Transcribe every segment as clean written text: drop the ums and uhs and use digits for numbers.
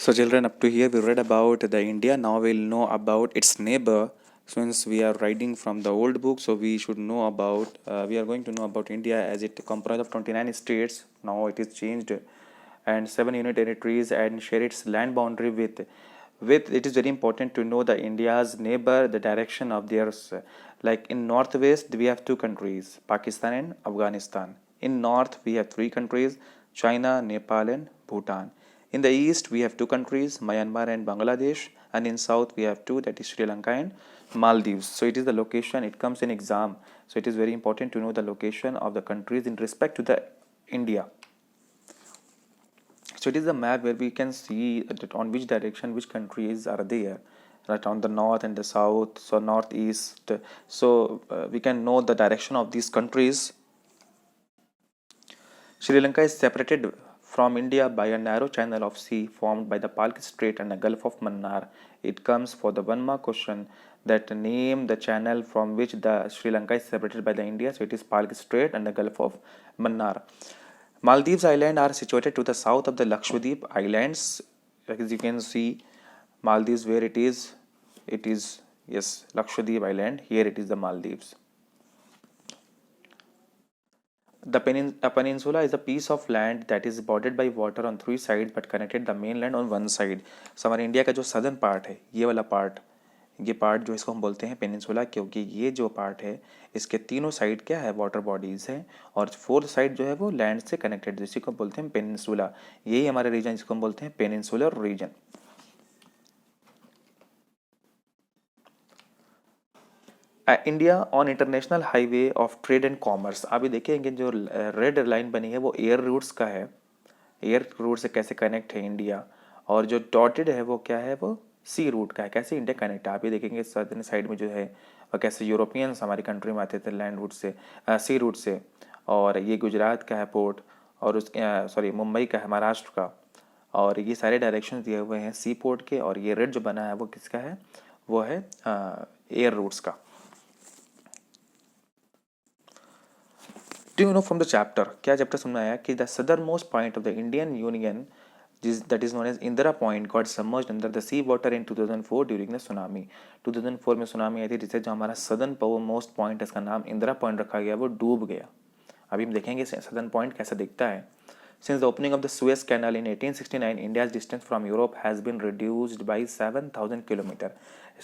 So children, up to here we read about the India. Now we'll know about its neighbor. Since we are writing from the old book, so we should know about. We are going to know about India as it comprises of 29 states. Now it is changed, and 7 union territories, and share its land boundary with. With it is very important to know the India's neighbor, the direction of theirs. Like in northwest, we have two countries, Pakistan and Afghanistan. In north, we have three countries, China, Nepal, and Bhutan. In the east, we have two countries, Myanmar and Bangladesh, and in south, we have two, that is Sri Lanka and Maldives. So it is the location, it comes in exam. So it is very important to know the location of the countries in respect to the India. So it is a map where we can see that on which direction which countries are there, right, on the north and the south, so northeast. So we can know the direction of these countries. Sri Lanka is separated from India by a narrow channel of sea formed by the Palk Strait and the Gulf of Mannar. It comes for the 1 mark question that name the channel from which the Sri Lanka is separated by the India. So it is Palk Strait and the Gulf of Mannar. Maldives Island are situated to the south of the Lakshadweep Islands. As you can see, Maldives where it is yes, Lakshadweep Island. Here it is the Maldives. A peninsula is a piece of land that is bordered by water on three sides but connected the mainland on one side. So हमारे India का जो southern part है, ये वाला part, ये part जो इसको हम बोलते हैं पेनिनसुला, क्योंकि ये जो पार्ट है इसके तीनों साइड क्या है, वाटर बॉडीज है, और फोर्थ साइड जो है वो लैंड से कनेक्टेड, जिसी को बोलते हैं पेनिनसुला. यही हमारे रीजन जिसको हम बोलते हैं peninsular reason. India on international highway of trade and commerce. अभी देखेंगे जो रेड लाइन बनी है वो एयर रूट्स का है, एयर रूट से कैसे कनेक्ट है इंडिया, और जो डॉटेड है वो क्या है, वो सी रूट का है, कैसे इंडिया कनेक्ट है. आप ये देखेंगे सदर्न साइड में जो है, और कैसे यूरोपियंस हमारी कंट्री में आते थे लैंड रूट से, सी रूट से. और ये गुजरात का है पोर्ट, और उस सॉरी मुंबई का है, महाराष्ट्र का. और ये सारे डायरेक्शन दिए हुए हैं सी पोर्ट के. और ये रेड जो बना है वो किसका है, वो है एयर रूट्स का. Do you know from the chapter, क्या चैप्टर समझ में आया कि the southern most point of the Indian union that is known as Indira Point got submerged under the sea water in 2004 during the tsunami. 2004 में tsunami आई थी, जिससे जो हमारा सदर्न मोस्ट पॉइंट, इसका नाम इंदिरा पॉइंट रखा गया, वो डूब गया. अभी हम देखेंगे सदर्न पॉइंट कैसा दिखता है. Since the opening of the Suez Canal in 1869, India's distance from Europe has been reduced by 7,000 kilometre.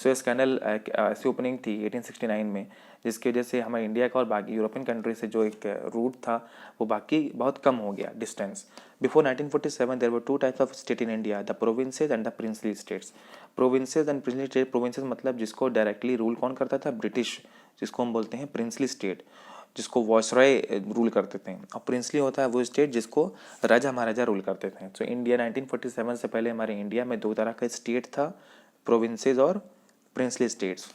Suez canal ऐसी ओपनिंग थी 1869 में, जिसकी वजह से हमारे इंडिया का और बाकी यूरोपियन कंट्री से जो एक रूट था वो बाकी बहुत कम हो गया distance. Before 1947 there were two types of state in India, the provinces and the princely states. Provinces and princely state, provinces मतलब जिसको डायरेक्टली रूल कौन करता था, ब्रिटिश, जिसको हम बोलते हैं प्रिंसली स्टेट, जिसको वॉयसरॉय रूल करते थे. और प्रिंसली होता है वो स्टेट जिसको राजा महाराजा रूल करते थे. तो इंडिया 1947 से पहले हमारे इंडिया में दो तरह का स्टेट था, प्रोविंसेस और प्रिंसली स्टेट्स.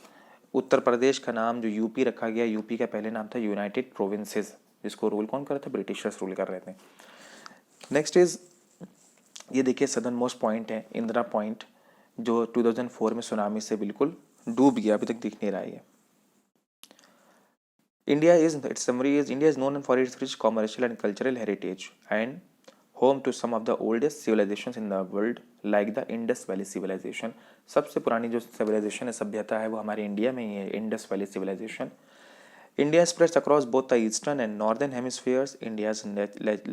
उत्तर प्रदेश का नाम जो यूपी रखा गया, यूपी का पहले नाम था यूनाइटेड प्रोविंसेस, जिसको रूल कौन कर रहे थे, ब्रिटिशर्स रूल कर रहे थे. नेक्स्ट इज, ये देखिए सदर्न मोस्ट पॉइंट है इंदिरा पॉइंट, जो 2004 में सुनामी से बिल्कुल डूब गया, अभी तक दिख नहीं रहा है. India is known for its rich commercial and cultural heritage and home to some of the oldest civilizations in the world like the Indus Valley civilization. सबसे पुरानी जो civilization है, सभ्यता है, वो हमारे इंडिया में ही है, Indus Valley civilization. India spreads across both the eastern and northern hemispheres. India's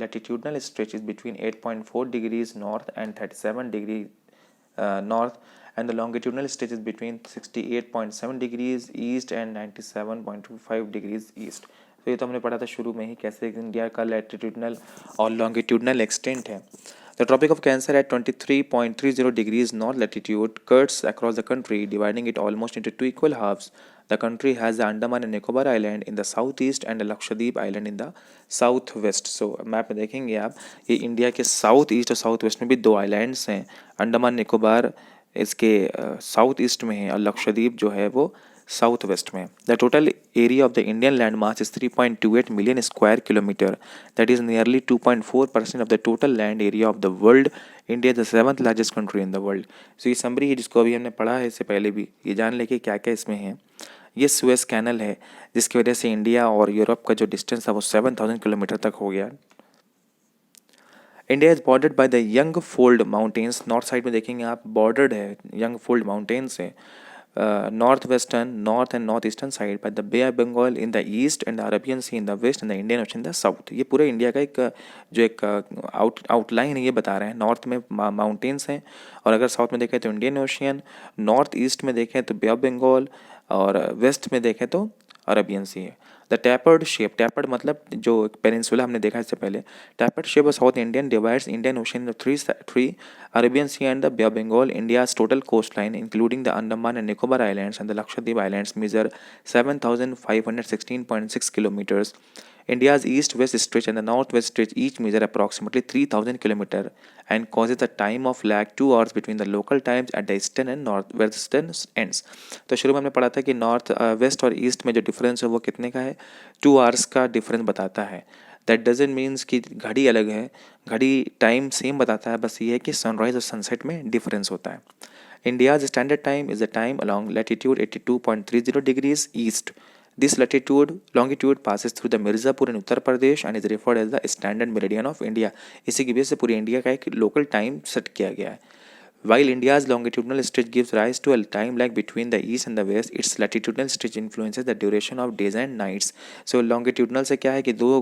latitudinal stretch is between 8.4 degrees north and 37 degrees north, and the longitudinal stretch is between 68.7 degrees east and 97.25 degrees east. तो ये तो हमने पढ़ा था शुरू में ही, कैसे India का लैटिट्यूडनल और लॉन्गिट्यूडनल एक्सटेंट है. The Tropic of Cancer at 23.30 degrees north latitude cuts across the country, dividing it almost into two equal halves. The country has the Andaman and Nicobar Island in the southeast and the Lakshadweep Island in the southwest. So map में देखेंगे आप, ये India के south east और south west में भी दो islands हैं. अंडमान निकोबार इसके साउथ ईस्ट में है, और लक्षद्वीप जो है वो साउथ वेस्ट में. The total area of the Indian land mass is 3.28 million square kilometre, that is nearly 2.4% of the total land area of the world. India is the 7th largest country in the world. So ये summary है जिसको अभी हमने पढ़ा है इससे पहले भी, ये जान लेके क्या क्या इसमें है. ये सुएज कैनल है जिसकी वजह से इंडिया और यूरोप का जो डिस्टेंस है वो 7,000 किलोमीटर तक हो गया. India is bordered by the young fold mountains, north side में देखेंगे आप बॉर्डर्ड है यंग फोल्ड माउंटेन से, north western north and north eastern side by the bay of Bengal in the east and the Arabian sea in the west and the Indian ocean in the south. ये पूरे India का एक जो एक outline है ये बता रहे हैं। नॉर्थ में माउंटेन्स हैं, और अगर साउथ में देखें तो इंडियन ओशियन, नॉर्थ ईस्ट में देखें तो बे ऑफ बंगाल, और वेस्ट में देखें तो अरेबियन सी है। द टैपर्ड शेप, टैपर्ड मतलब जो पेनिनसुला हमने देखा इससे पहले, tapered shape of south Indian divides Indian ocean three Arabian sea and the bay of Bengal. India's total coast line including the Andaman and Nicobar islands and the Lakshadweep islands measure 7,516.6 kilometers. India's east-west stretch and the north-west stretch each measure approximately 3,000 kilometers and causes a time of lag 2 hours between the local times at the eastern and northwestern ends. तो शुरू में हमने पढ़ा था कि north west और east में जो डिफरेंस है वो कितने का है, 2 आवर्स का डिफरेंस बताता है। दैट डजेंट मीन्स कि घड़ी अलग है, घड़ी टाइम सेम बताता है, बस ये है कि सनराइज और सनसेट में डिफरेंस होता है। India's standard time is the time along latitude 82.30 degrees east. This longitude passes through the Mirzapur in Uttar Pradesh and is referred as the standard meridian of India. इसी की वजह से पूरी India का एक लोकल टाइम सेट किया गया है। While India's longitudinal stretch gives rise to a time lag between the east and the west, its latitudinal stretch influences the duration of days and nights. So longitudinal से क्या है कि 2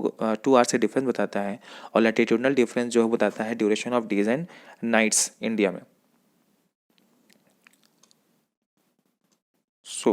hours से difference बताता है, और latitudinal डिफरेंस जो है बताता है duration of days and nights India में। So